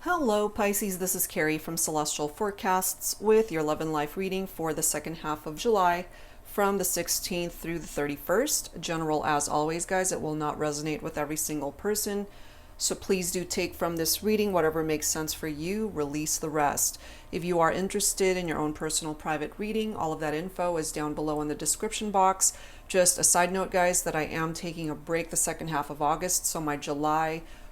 Hello Pisces, this is Carrie from Celestial Forecasts with your love and life reading for the second half of July from the 16th through the 31st. General as always, guys, it will not resonate with every single person. So please do take from this reading whatever makes sense for you, release the rest. If you are interested in your own personal private reading, all of that info is down below in the description box. Just a side note, guys, that I am taking a break the second half of August, so my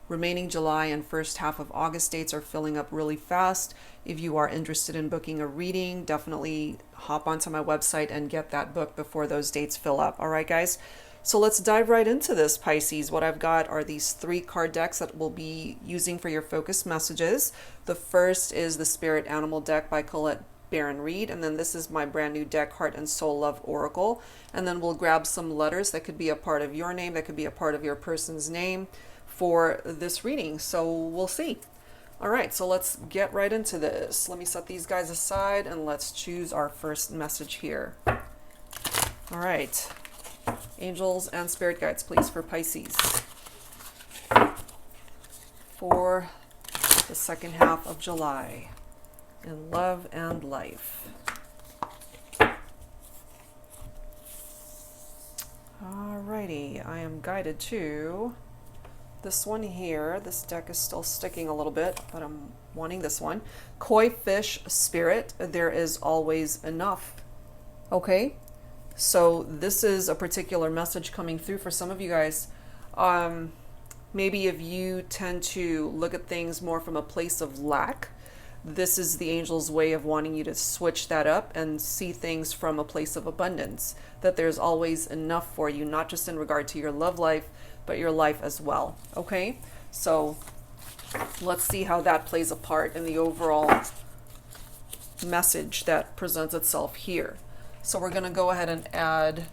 remaining July and first half of August dates are filling up really fast. If you are interested in booking a reading, definitely hop onto my website and get that booked before those dates fill up. All right, guys? So let's dive right into this, Pisces. What I've got are these 3 card decks that we'll be using for your focus messages. The first is the Spirit Animal deck by Colette Baron Reed, and then this is my brand new deck, Heart and Soul Love Oracle. And then we'll grab some letters that could be a part of your name, that could be a part of your person's name for this reading. So we'll see. All right, so let's get right into this. Let me set these guys aside and let's choose our first message here. All right, angels and spirit guides, please, for Pisces for the second half of July in love and life. Alrighty, I am guided to this one here. This deck is still sticking a little bit, but I'm wanting this one. Koi fish spirit, there is always enough. Okay, so this is a particular message coming through for some of you guys. Maybe if you tend to look at things more from a place of lack, this is the angel's way of wanting you to switch that up and see things from a place of abundance, that there's always enough for you, not just in regard to your love life, but your life as well. Okay, so let's see how that plays a part in the overall message that presents itself here. So we're going to go ahead and add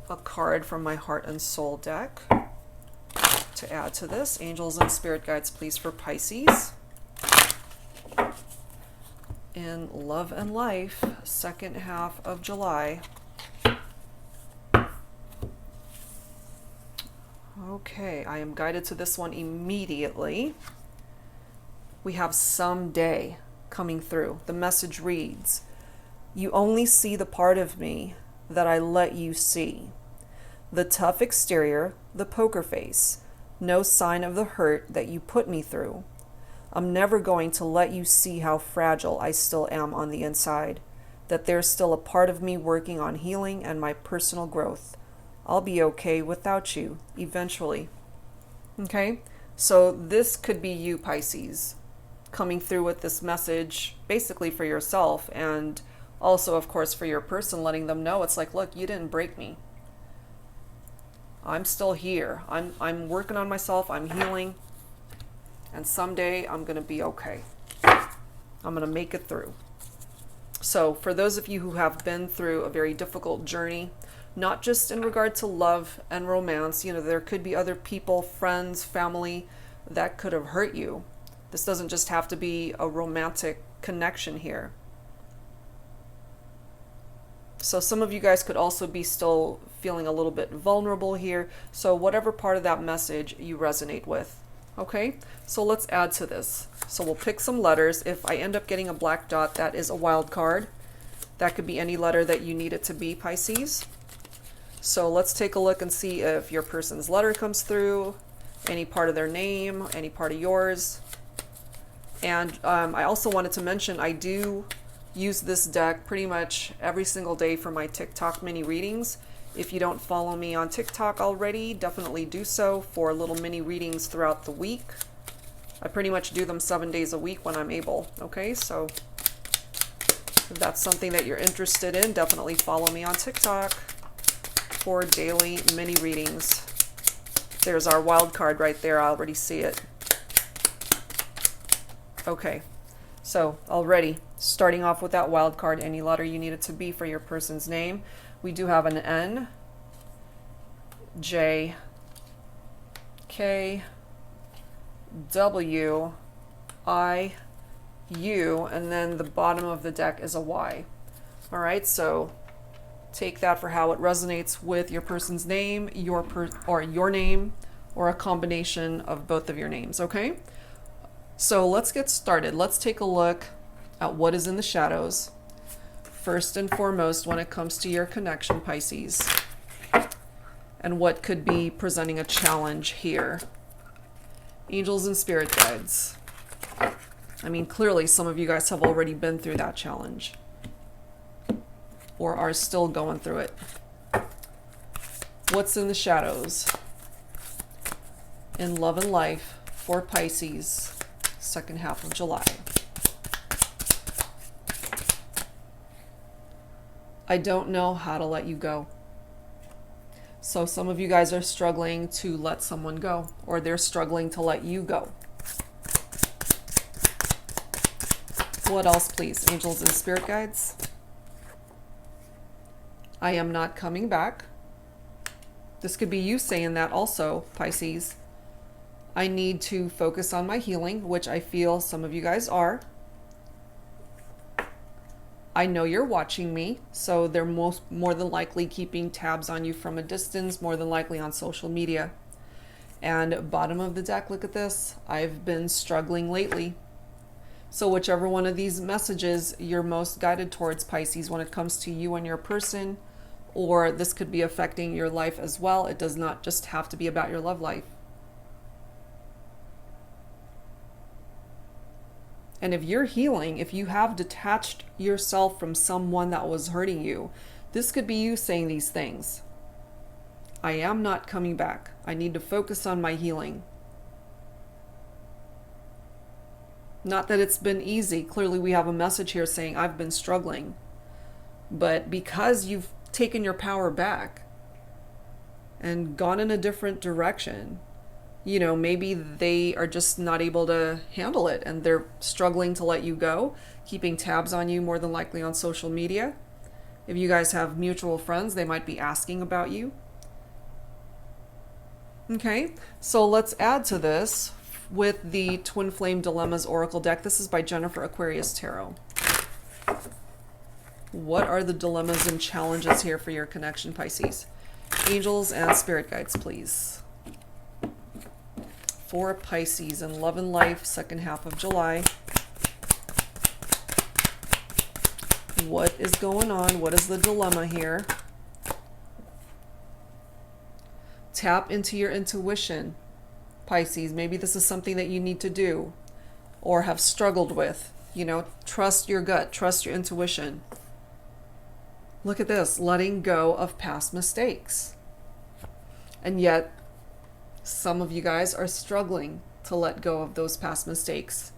a card from my Heart and Soul deck to add to this. Angels and spirit guides, please, for Pisces in love and life, second half of July. Okay, I am guided to this one immediately. We have someday coming through. The message reads, "You only see the part of me that I let you see. The tough exterior, the poker face, no sign of the hurt that you put me through. I'm never going to let you see how fragile I still am on the inside, that there's still a part of me working on healing and my personal growth. I'll be okay without you, eventually." Okay, so this could be you, Pisces, coming through with this message basically for yourself, and also, of course, for your person, letting them know it's like, look, you didn't break me. I'm still here. I'm working on myself. I'm healing. And someday I'm going to be okay. I'm going to make it through. So for those of you who have been through a very difficult journey, not just in regard to love and romance, there could be other people, friends, family that could have hurt you. This doesn't just have to be a romantic connection here. So some of you guys could also be still feeling a little bit vulnerable here. So whatever part of that message you resonate with. Okay, so let's add to this. So we'll pick some letters. If I end up getting a black dot, that is a wild card. That could be any letter that you need it to be, Pisces. So let's take a look and see if your person's letter comes through, any part of their name, any part of yours. And I also wanted to mention, I do use this deck pretty much every single day for my TikTok mini readings. If you don't follow me on TikTok already, definitely do so for little mini readings throughout the week. I pretty much do them 7 days a week when I'm able. Okay, so if that's something that you're interested in, definitely follow me on TikTok for daily mini readings. There's our wild card right there. I already see it. Okay, so already starting off with that wild card, any letter you need it to be for your person's name. We do have an N, J, K, W, I, U, and then the bottom of the deck is a Y. All right, so take that for how it resonates with your person's name, your name, or a combination of both of your names, okay? So let's get started. Let's take a look at what is in the shadows. First and foremost, when it comes to your connection, Pisces, and what could be presenting a challenge here. Angels and spirit guides. I mean, clearly some of you guys have already been through that challenge or are still going through it. What's in the shadows in love and life for Pisces, second half of July? I don't know how to let you go. So some of you guys are struggling to let someone go, or they're struggling to let you go. What else, please? Angels and spirit guides. I am not coming back. This could be you saying that also, Pisces. I need to focus on my healing, which I feel some of you guys are. I know you're watching me, so they're more than likely keeping tabs on you from a distance, more than likely on social media. And bottom of the deck, look at this. I've been struggling lately. So whichever one of these messages you're most guided towards, Pisces, when it comes to you and your person, or this could be affecting your life as well. It does not just have to be about your love life. And if you're healing, if you have detached yourself from someone that was hurting you, this could be you saying these things. I am not coming back. I need to focus on my healing. Not that it's been easy. Clearly we have a message here saying I've been struggling. But because you've taken your power back and gone in a different direction, you know, maybe they are just not able to handle it and they're struggling to let you go, keeping tabs on you more than likely on social media. If you guys have mutual friends, they might be asking about you. Okay, so let's add to this with the Twin Flame Dilemmas Oracle deck. This is by Jennifer Aquarius Tarot. What are the dilemmas and challenges here for your connection, Pisces? Angels and spirit guides, please. For Pisces in love and life, second half of July. What is going on? What is the dilemma here? Tap into your intuition, Pisces. Maybe this is something that you need to do or have struggled with. You know, trust your gut, trust your intuition. Look at this, letting go of past mistakes. And yet, some of you guys are struggling to let go of those past mistakes.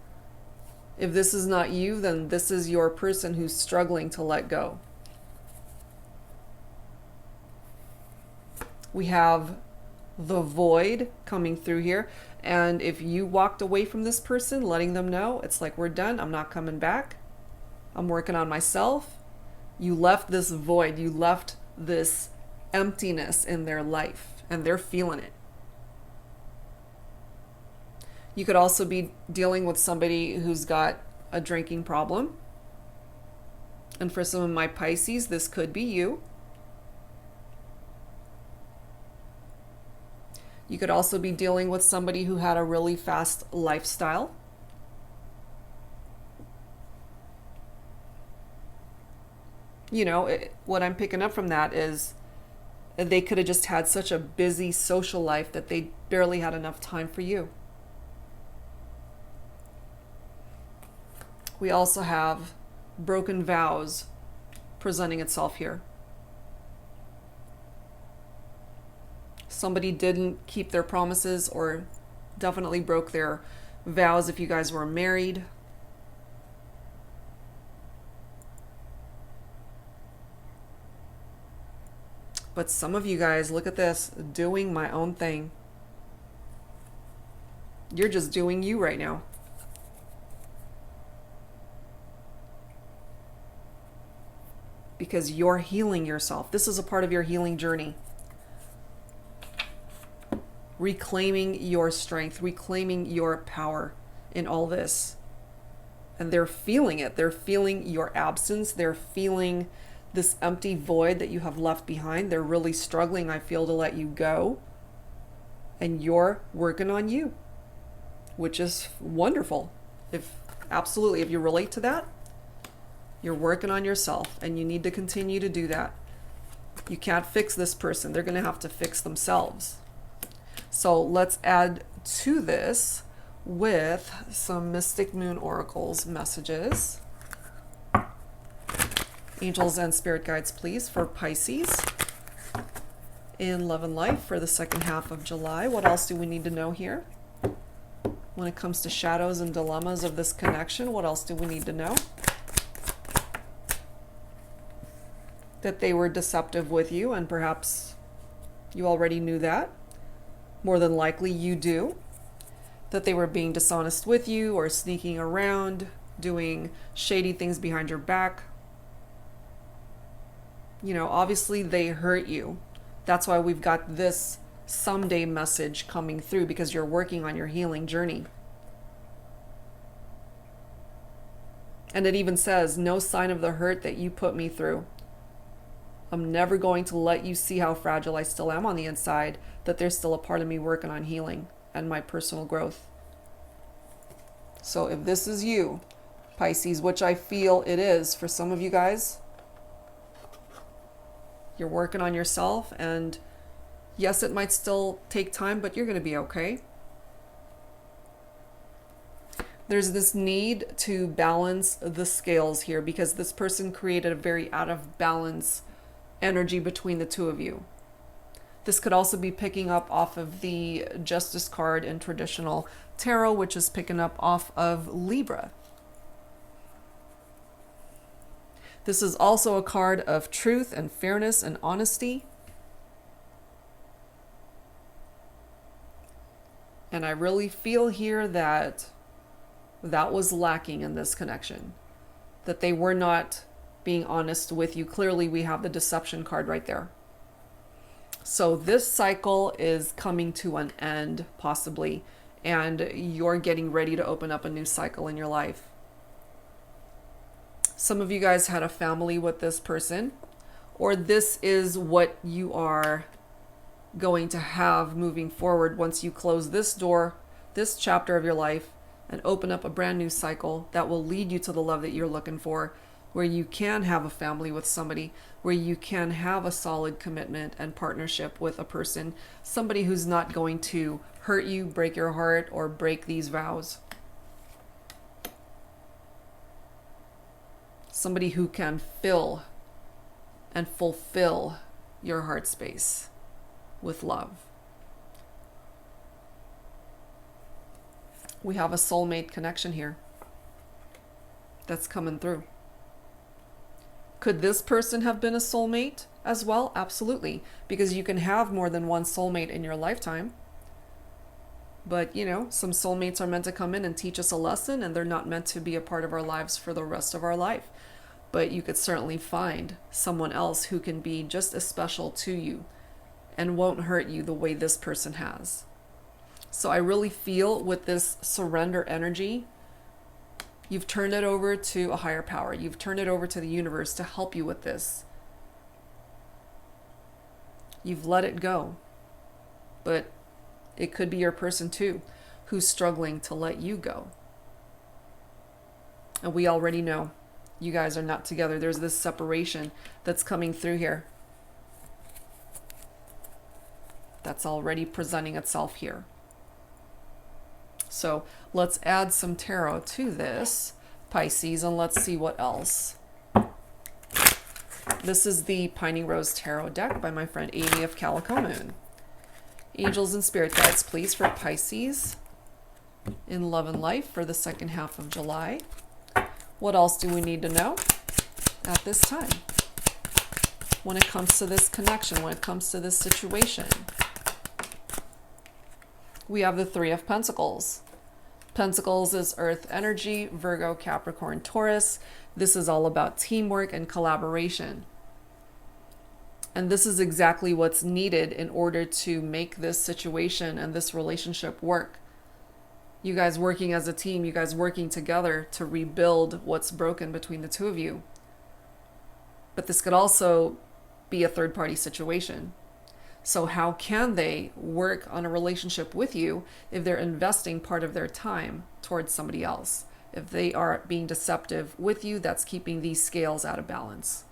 If this is not you, then this is your person who's struggling to let go. We have the void coming through here. And if you walked away from this person, letting them know, it's like, we're done. I'm not coming back. I'm working on myself. You left this void. You left this emptiness in their life, and they're feeling it. You could also be dealing with somebody who's got a drinking problem. And for some of my Pisces, this could be you. You could also be dealing with somebody who had a really fast lifestyle. You know, what I'm picking up from that is they could have just had such a busy social life that they barely had enough time for you. We also have broken vows presenting itself here. Somebody didn't keep their promises or definitely broke their vows if you guys were married. But some of you guys, look at this, doing my own thing. You're just doing you right now. Because you're healing yourself. This is a part of your healing journey. Reclaiming your strength, reclaiming your power in all this. And they're feeling it. They're feeling your absence. They're feeling this empty void that you have left behind. They're really struggling, I feel, to let you go. And you're working on you. which is wonderful. Absolutely, if you relate to that, you're working on yourself, and you need to continue to do that. You can't fix this person. They're going to have to fix themselves. So let's add to this with some Mystic Moon Oracle's messages. Angels and spirit guides, please, for Pisces in love and life for the second half of July. What else do we need to know here? When it comes to shadows and dilemmas of this connection, what else do we need to know? That they were deceptive with you, and perhaps you already knew that. More than likely you do. That they were being dishonest with you or sneaking around, doing shady things behind your back. You know, obviously they hurt you. That's why we've got this someday message coming through, because you're working on your healing journey. And it even says, no sign of the hurt that you put me through. I'm never going to let you see how fragile I still am on the inside, that there's still a part of me working on healing and my personal growth. So if this is you, Pisces, which I feel it is for some of you guys, you're working on yourself, and yes, it might still take time, but you're going to be okay. There's this need to balance the scales here, because this person created a very out of balance energy between the two of you. This could also be picking up off of the Justice card in traditional tarot, which is picking up off of Libra. This is also a card of truth and fairness and honesty. And I really feel here that that was lacking in this connection, that they were not being honest with you. Clearly, we have the deception card right there. So this cycle is coming to an end, possibly, and you're getting ready to open up a new cycle in your life. Some of you guys had a family with this person, or this is what you are going to have moving forward once you close this door, this chapter of your life, and open up a brand new cycle that will lead you to the love that you're looking for, where you can have a family with somebody, where you can have a solid commitment and partnership with a person, somebody who's not going to hurt you, break your heart, or break these vows. Somebody who can fill and fulfill your heart space with love. We have a soulmate connection here that's coming through. Could this person have been a soulmate as well? Absolutely, because you can have more than one soulmate in your lifetime. But, you know, some soulmates are meant to come in and teach us a lesson, and they're not meant to be a part of our lives for the rest of our life. But you could certainly find someone else who can be just as special to you and won't hurt you the way this person has. So I really feel with this surrender energy, you've turned it over to a higher power. You've turned it over to the universe to help you with this. You've let it go. But it could be your person too, who's struggling to let you go. And we already know you guys are not together. There's this separation that's coming through here. That's already presenting itself here. So let's add some tarot to this, Pisces, and let's see what else. This is the Piney Rose Tarot deck by my friend Amy of Calico Moon. Angels and spirit guides, please, for Pisces in love and life for the second half of July. What else do we need to know at this time when it comes to this connection, when it comes to this situation? We have the Three of Pentacles. Pentacles is earth energy, Virgo, Capricorn, Taurus. This is all about teamwork and collaboration. And this is exactly what's needed in order to make this situation and this relationship work. You guys working as a team, you guys working together to rebuild what's broken between the two of you. But this could also be a third-party situation. So how can they work on a relationship with you if they're investing part of their time towards somebody else? If they are being deceptive with you, that's keeping these scales out of balance.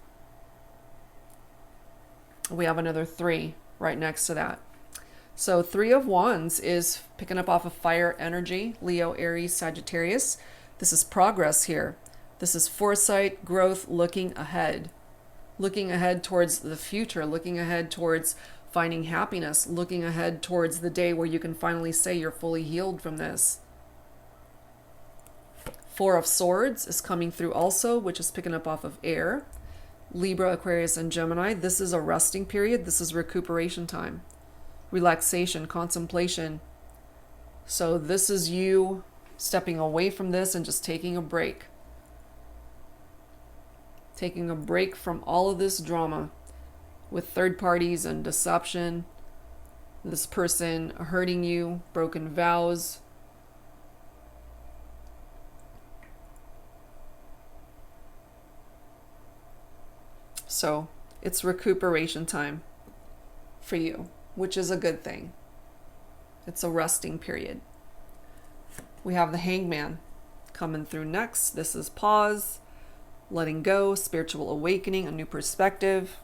We have another 3 right next to that. So 3 of Wands is picking up off of fire energy, Leo, Aries, Sagittarius. This is progress here. This is foresight, growth, looking ahead towards the future, looking ahead towards finding happiness, looking ahead towards the day where you can finally say you're fully healed from this. 4 of Swords is coming through also, which is picking up off of air. Libra, Aquarius, and Gemini. This is a resting period. This is recuperation time, relaxation, contemplation. So this is you stepping away from this and just taking a break. Taking a break from all of this drama with third parties and deception, this person hurting you, broken vows. So it's recuperation time for you, which is a good thing. It's a resting period. We have the Hangman coming through next. This is pause, letting go, spiritual awakening, a new perspective.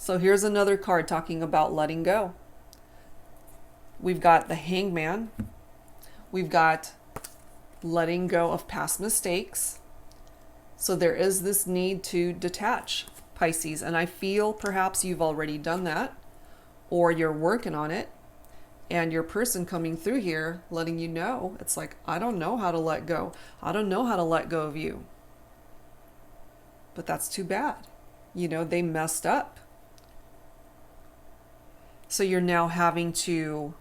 So here's another card talking about letting go. We've got the Hangman. We've got letting go of past mistakes. So there is this need to detach, Pisces. And I feel perhaps you've already done that, or you're working on it. And your person coming through here letting you know, it's like, I don't know how to let go. I don't know how to let go of you. But that's too bad. You know, they messed up. So you're now having to,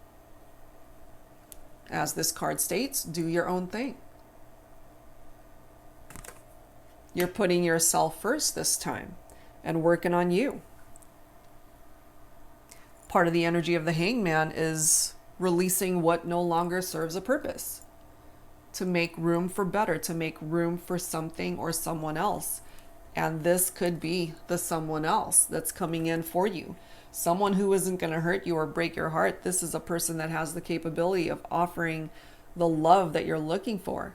as this card states, do your own thing. You're putting yourself first this time and working on you. Part of the energy of the Hangman is releasing what no longer serves a purpose, to make room for better, to make room for something or someone else. And this could be the someone else that's coming in for you. Someone who isn't going to hurt you or break your heart. This is a person that has the capability of offering the love that you're looking for.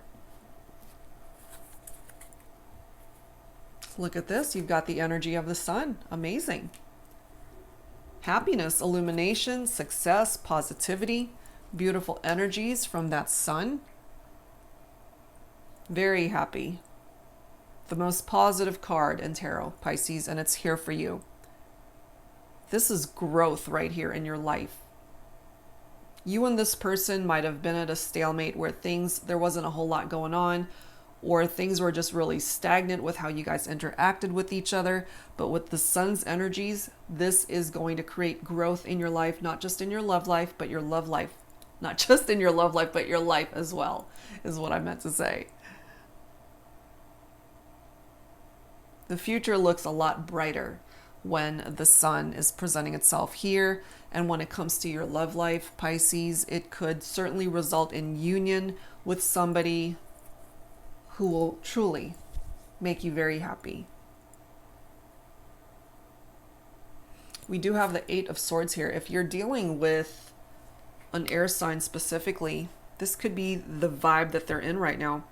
Look at this. You've got the energy of the sun. Amazing. Happiness, illumination, success, positivity, beautiful energies from that sun. Very happy. The most positive card in tarot, Pisces, and it's here for you. This is growth right here in your life. You and this person might have been at a stalemate where there wasn't a whole lot going on, or things were just really stagnant with how you guys interacted with each other. But with the sun's energies, this is going to create growth in your life, not just in your love life, but your love life. Not just in your love life, but your life as well, is what I meant to say. The future looks a lot brighter when the sun is presenting itself here. And when it comes to your love life, Pisces, it could certainly result in union with somebody who will truly make you very happy. We do have the 8 of Swords here. If you're dealing with an air sign specifically, this could be the vibe that they're in right now.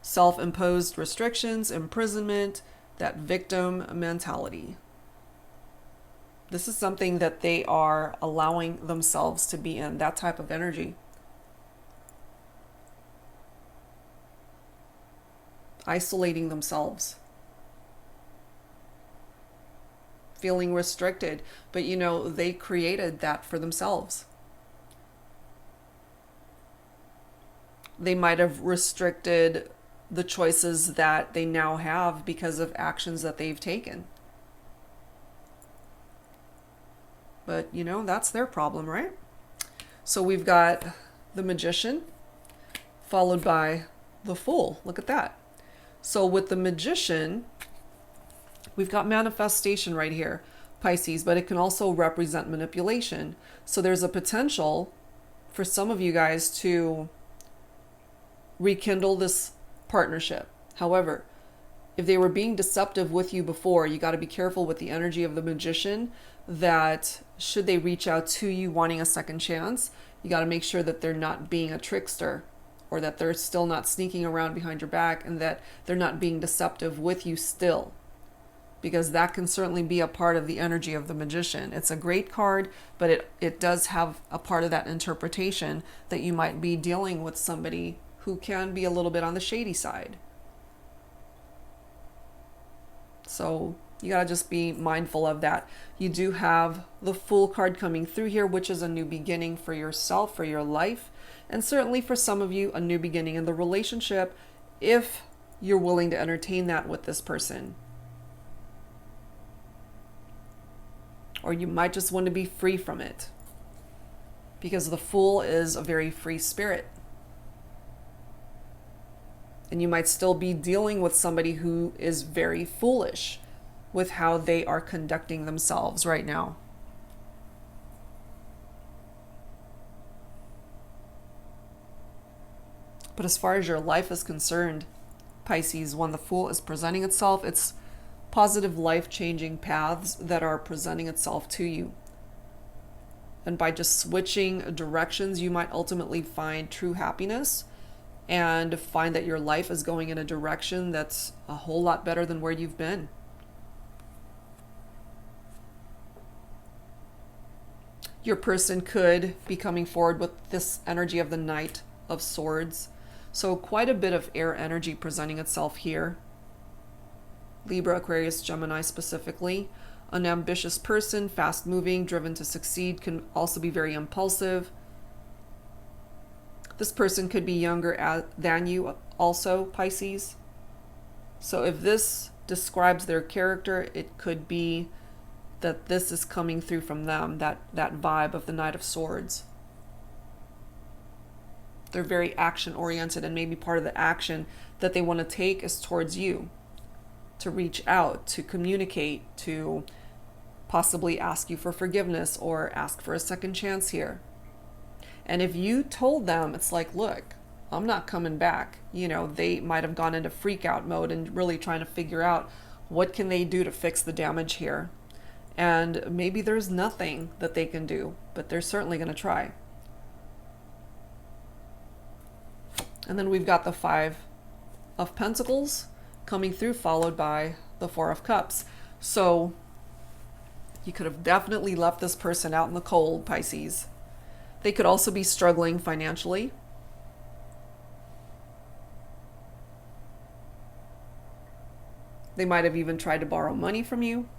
Self-imposed restrictions, imprisonment, that victim mentality. This is something that they are allowing themselves to be in, that type of energy. Isolating themselves. Feeling restricted. But you know, they created that for themselves. They might have restricted the choices that they now have because of actions that they've taken. But, you know, that's their problem, right? So we've got the Magician, followed by the Fool. Look at that. So with the Magician, we've got manifestation right here, Pisces, but it can also represent manipulation. So there's a potential for some of you guys to rekindle this partnership. However, if they were being deceptive with you before, you got to be careful with the energy of the Magician, that should they reach out to you wanting a second chance, you got to make sure that they're not being a trickster, or that they're still not sneaking around behind your back, and that they're not being deceptive with you still. Because that can certainly be a part of the energy of the Magician. It's a great card, but it does have a part of that interpretation that you might be dealing with somebody who can be a little bit on the shady side. So you gotta just be mindful of that. You do have the Fool card coming through here, which is a new beginning for yourself, for your life, and certainly for some of you, a new beginning in the relationship, if you're willing to entertain that with this person. Or you might just want to be free from it, because the Fool is a very free spirit. And you might still be dealing with somebody who is very foolish with how they are conducting themselves right now. But as far as your life is concerned, Pisces, when the Fool is presenting itself, it's positive, life-changing paths that are presenting itself to you. And by just switching directions, you might ultimately find true happiness and find that your life is going in a direction that's a whole lot better than where you've been. Your person could be coming forward with this energy of the Knight of Swords. So quite a bit of air energy presenting itself here. Libra, Aquarius, Gemini specifically. An ambitious person, fast-moving, driven to succeed, can also be very impulsive. This person could be younger than you also, Pisces. So if this describes their character, it could be that this is coming through from them, that vibe of the Knight of Swords. They're very action-oriented, and maybe part of the action that they want to take is towards you. To reach out, to communicate, to possibly ask you for forgiveness or ask for a second chance here. And if you told them, it's like, look, I'm not coming back. You know, they might have gone into freak out mode and really trying to figure out what can they do to fix the damage here. And maybe there's nothing that they can do, but they're certainly going to try. And then we've got the Five of Pentacles coming through, followed by the Four of Cups. So you could have definitely left this person out in the cold, Pisces. They could also be struggling financially. They might have even tried to borrow money from you.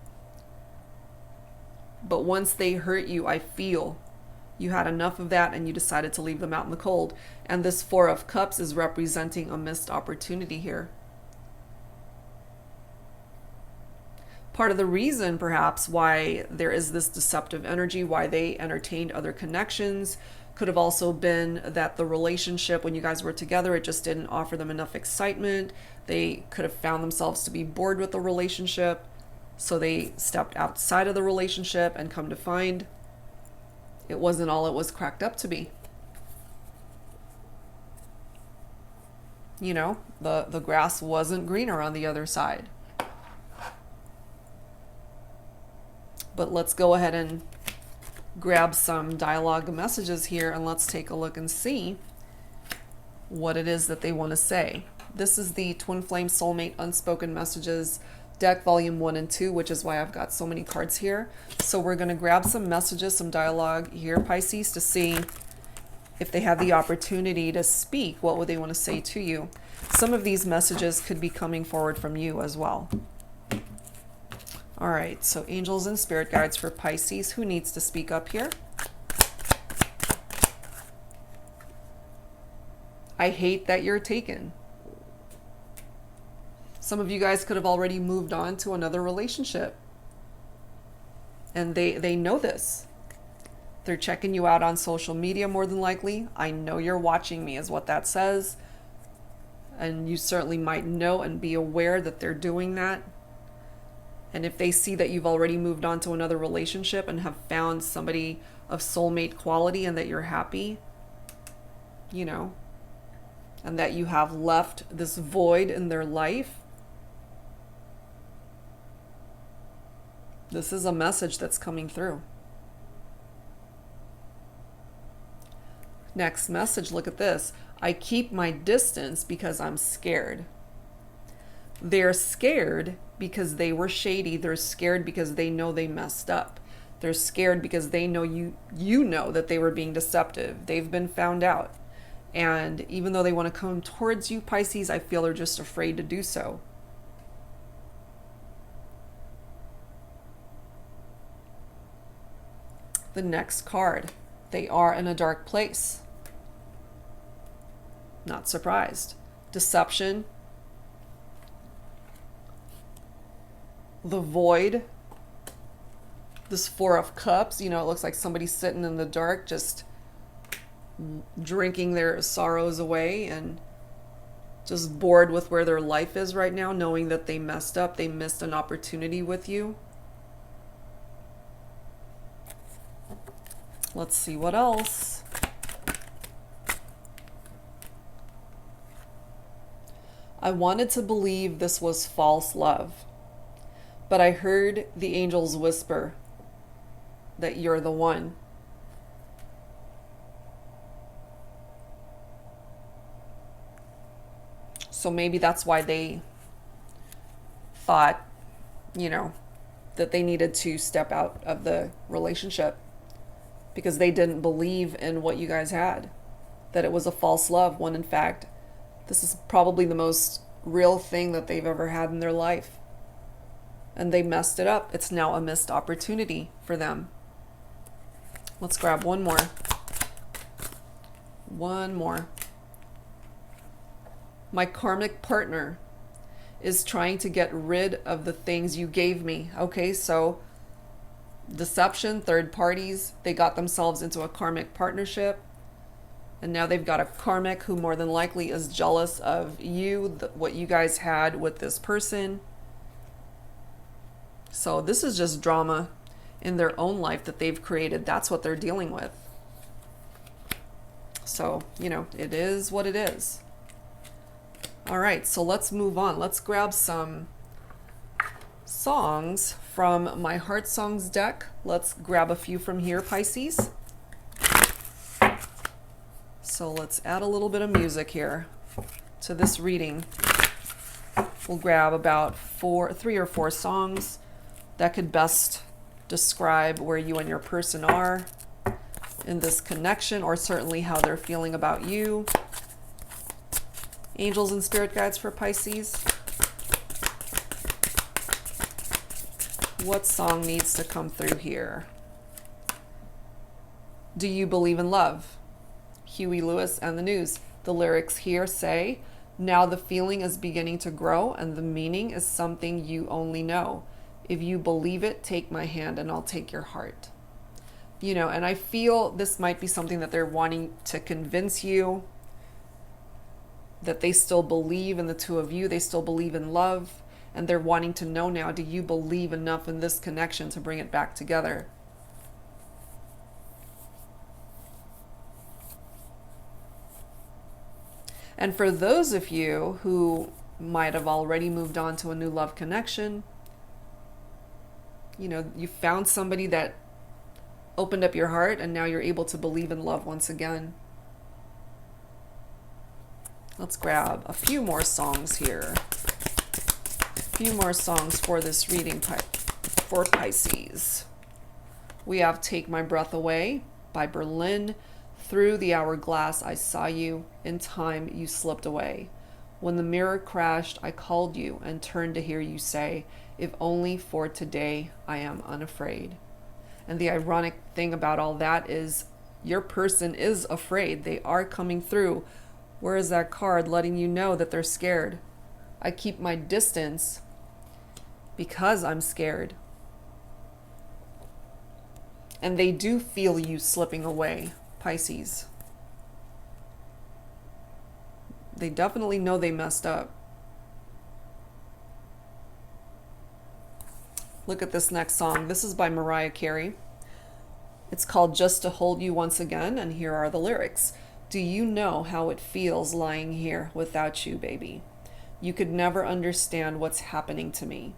But once they hurt you, I feel you had enough of that and you decided to leave them out in the cold. And this Four of Cups is representing a missed opportunity here. Part of the reason, perhaps, why there is this deceptive energy, why they entertained other connections, could have also been that the relationship, when you guys were together, it just didn't offer them enough excitement. They could have found themselves to be bored with the relationship, so they stepped outside of the relationship and come to find it wasn't all it was cracked up to be. You know, the grass wasn't greener on the other side. But let's go ahead and grab some dialogue messages here and let's take a look and see what it is that they want to say. This is the Twin Flame Soulmate Unspoken Messages deck, volume 1 and 2, which is why I've got so many cards here. So we're going to grab some messages, some dialogue here, Pisces, to see if they have the opportunity to speak. What would they want to say to you? Some of these messages could be coming forward from you as well. All right, so angels and spirit guides for Pisces. Who needs to speak up here? I hate that you're taken. Some of you guys could have already moved on to another relationship. And they know this. They're checking you out on social media more than likely. I know you're watching me is what that says. And you certainly might know and be aware that they're doing that. And if they see that you've already moved on to another relationship and have found somebody of soulmate quality and that you're happy, you know, and that you have left this void in their life, This is a message that's coming through. Next message, look at this. I keep my distance because I'm scared. They're scared because they were shady. They're scared because they know they messed up. They're scared because they know you know that they were being deceptive. They've been found out. And even though they want to come towards you, Pisces, I feel they're just afraid to do so. The next card. They are in a dark place. Not surprised. Deception. The void. This Four of Cups. You know, it looks like somebody's sitting in the dark just drinking their sorrows away and just bored with where their life is right now, knowing that they messed up. They missed an opportunity with you. Let's see what else. I wanted to believe this was false love, but I heard the angels whisper that you're the one. So maybe that's why they thought, you know, that they needed to step out of the relationship, because they didn't believe in what you guys had, that it was a false love, when in fact, this is probably the most real thing that they've ever had in their life. And they messed it up. It's now a missed opportunity for them. Let's grab one more. One more. My karmic partner is trying to get rid of the things you gave me. Okay, so deception, third parties, they got themselves into a karmic partnership. And now they've got a karmic who more than likely is jealous of you, what you guys had with this person. So this is just drama in their own life that they've created. That's what they're dealing with. So, you know, it is what it is. All right, so let's move on. Let's grab some songs from my Heart Songs deck. Let's grab a few from here, Pisces. So let's add a little bit of music here to this reading. We'll grab about 3 or 4 songs that could best describe where you and your person are in this connection, or certainly how they're feeling about you. Angels and spirit guides for Pisces. What song needs to come through here? Do you believe in love? Huey Lewis and the News. The lyrics here say, now the feeling is beginning to grow and the meaning is something you only know. If you believe it, take my hand and I'll take your heart. You know, and I feel this might be something that they're wanting to convince you that they still believe in the two of you. They still believe in love. And they're wanting to know now, do you believe enough in this connection to bring it back together? And for those of you who might have already moved on to a new love connection, you know, you found somebody that opened up your heart and now you're able to believe in love once again. Let's grab a few more songs here. A few more songs for this reading for Pisces. We have Take My Breath Away by Berlin. Through the hourglass I saw you. In time you slipped away. When the mirror crashed, I called you and turned to hear you say, if only for today I am unafraid. And the ironic thing about all that is your person is afraid. They are coming through. Where is that card letting you know that they're scared? I keep my distance because I'm scared. And they do feel you slipping away, Pisces. They definitely know they messed up. Look at this next song. This is by Mariah Carey. It's called Just to Hold You Once Again, and here are the lyrics. Do you know how it feels lying here without you, baby? You could never understand what's happening to me.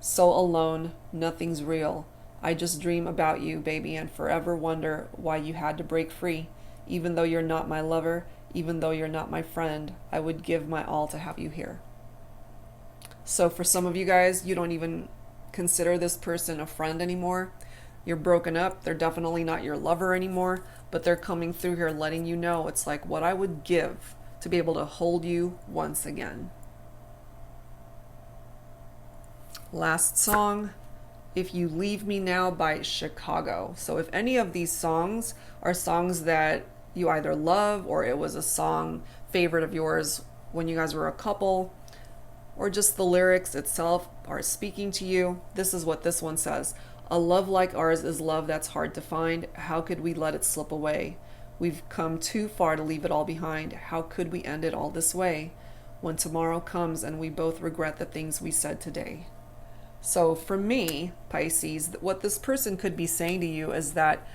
So alone, nothing's real. I just dream about you, baby, and forever wonder why you had to break free. Even though you're not my lover, even though you're not my friend, I would give my all to have you here. So for some of you guys, you don't even consider this person a friend anymore. You're broken up. They're definitely not your lover anymore, but they're coming through here letting you know it's like what I would give to be able to hold you once again. Last song, If You Leave Me Now by Chicago. So if any of these songs are songs that you either love or it was a song favorite of yours when you guys were a couple, or just the lyrics itself are speaking to you, this is what this one says. A love like ours is love that's hard to find. How could we let it slip away? We've come too far to leave it all behind. How could we end it all this way? When tomorrow comes and we both regret the things we said today. So for me, Pisces, what this person could be saying to you is that,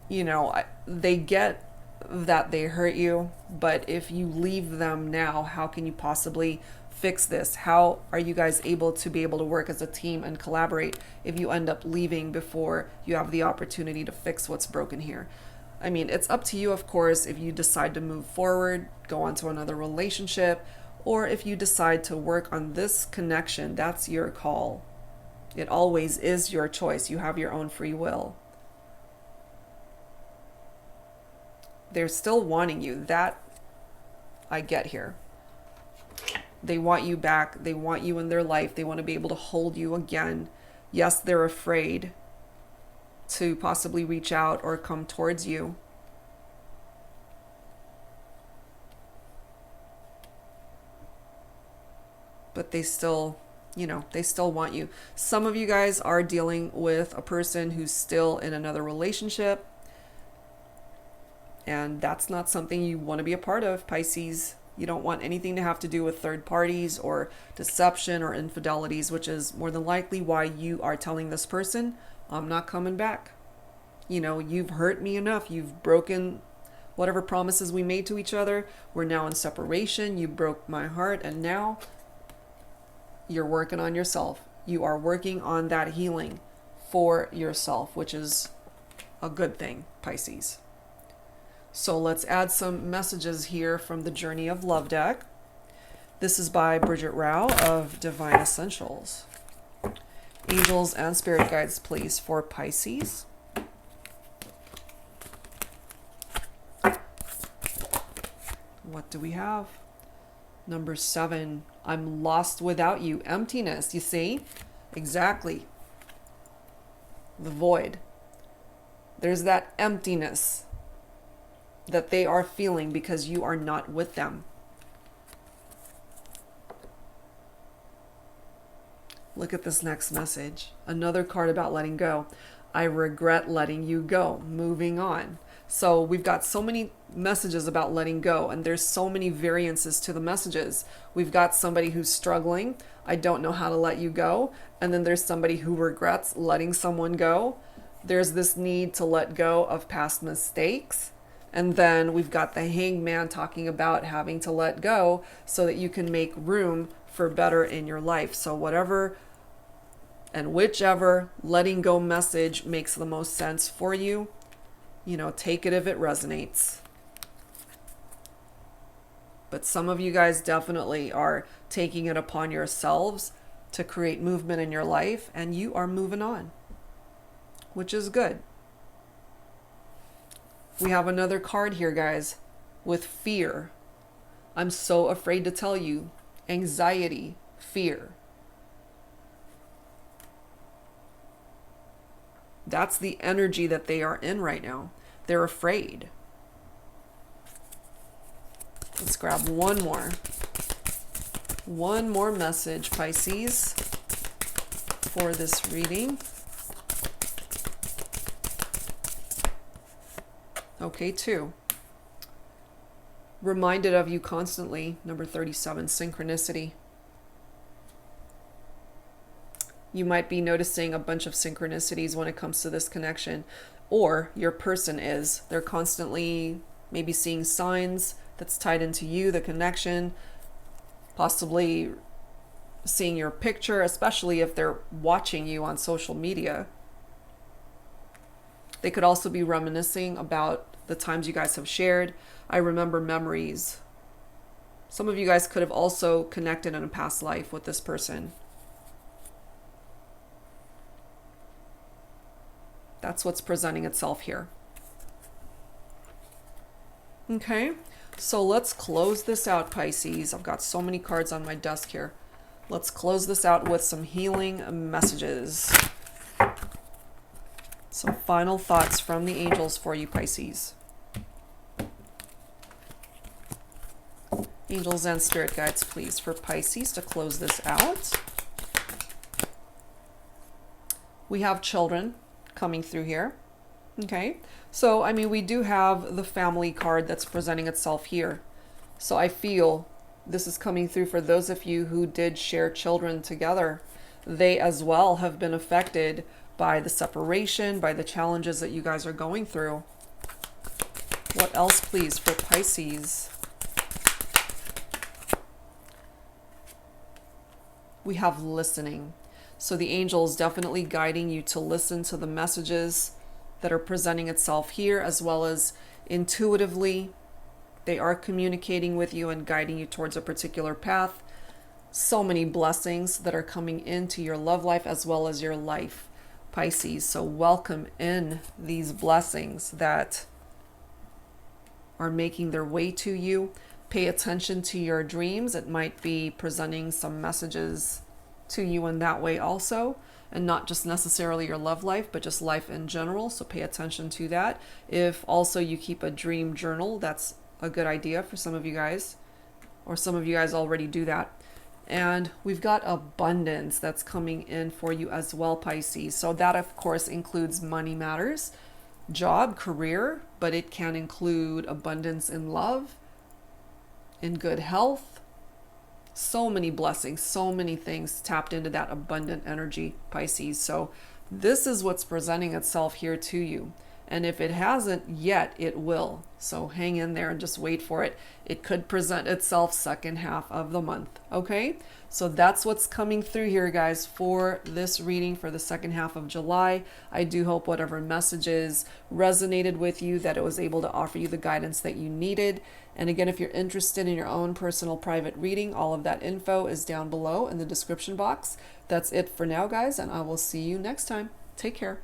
you know, they get that they hurt you, but if you leave them now, how can you possibly fix this? How are you guys able to work as a team and collaborate if you end up leaving before you have the opportunity to fix what's broken here? I mean, it's up to you, of course, if you decide to move forward, go on to another relationship, or if you decide to work on this connection. That's your call. It always is your choice. You have your own free will. They're still wanting you. That I get here. They want you back. They want you in their life. They want to be able to hold you again. Yes, they're afraid to possibly reach out or come towards you. But they still, they still want you. Some of you guys are dealing with a person who's still in another relationship. And that's not something you want to be a part of, Pisces. You don't want anything to have to do with third parties or deception or infidelities, which is more than likely why you are telling this person, I'm not coming back. You've hurt me enough. You've broken whatever promises we made to each other. We're now in separation. You broke my heart, and now you're working on yourself. You are working on that healing for yourself, which is a good thing, Pisces. So let's add some messages here from the Journey of Love deck. This is by Bridget Rao of Divine Essentials. Angels and spirit guides, please, for Pisces. What do we have? Number 7, I'm lost without you. Emptiness, you see? Exactly. The void. There's that emptiness that they are feeling because you are not with them. Look at this next message. Another card about letting go. I regret letting you go. Moving on. So we've got so many messages about letting go, and there's so many variances to the messages. We've got somebody who's struggling. I don't know how to let you go. And then there's somebody who regrets letting someone go. There's this need to let go of past mistakes. And then we've got the Hangman talking about having to let go so that you can make room for better in your life. So whatever and whichever letting go message makes the most sense for you, take it if it resonates. But some of you guys definitely are taking it upon yourselves to create movement in your life, and you are moving on, which is good. We have another card here, guys, with fear. I'm so afraid to tell you. Anxiety, fear. That's the energy that they are in right now. They're afraid. Let's grab one more. One more message, Pisces, for this reading. Okay, 2. Reminded of you constantly. Number 37, synchronicity. You might be noticing a bunch of synchronicities when it comes to this connection, or your person is. They're constantly maybe seeing signs that's tied into you, the connection, possibly seeing your picture, especially if they're watching you on social media. They could also be reminiscing about the times you guys have shared. I remember memories. Some of you guys could have also connected in a past life with this person. That's what's presenting itself here. Okay, so let's close this out, Pisces. I've got so many cards on my desk here. Let's close this out with some healing messages. Some final thoughts from the angels for you, Pisces. Angels and spirit guides, please, for Pisces to close this out. We have children coming through here. Okay, so I mean, we do have the family card that's presenting itself here. So I feel this is coming through for those of you who did share children together. They as well have been affected by the separation, by the challenges that you guys are going through. What else, please, for Pisces? We have listening. So the angels definitely guiding you to listen to the messages that are presenting itself here, as well as intuitively. They are communicating with you and guiding you towards a particular path. So many blessings that are coming into your love life as well as your life, Pisces. So welcome in these blessings that are making their way to you. Pay attention to your dreams. It might be presenting some messages to you in that way also, and not just necessarily your love life, but just life in general. So pay attention to that. If also you keep a dream journal, that's a good idea for some of you guys, or some of you guys already do that. And we've got abundance that's coming in for you as well, Pisces. So that of course includes money matters, job, career, but it can include abundance in love, in good health. So many blessings, so many things tapped into that abundant energy, Pisces. So this is what's presenting itself here to you. And if it hasn't yet, it will. So hang in there and just wait for it. It could present itself second half of the month. Okay, so that's what's coming through here, guys, for this reading for the second half of July. I do hope whatever messages resonated with you, that it was able to offer you the guidance that you needed. And again, if you're interested in your own personal private reading, all of that info is down below in the description box. That's it for now, guys, and I will see you next time. Take care.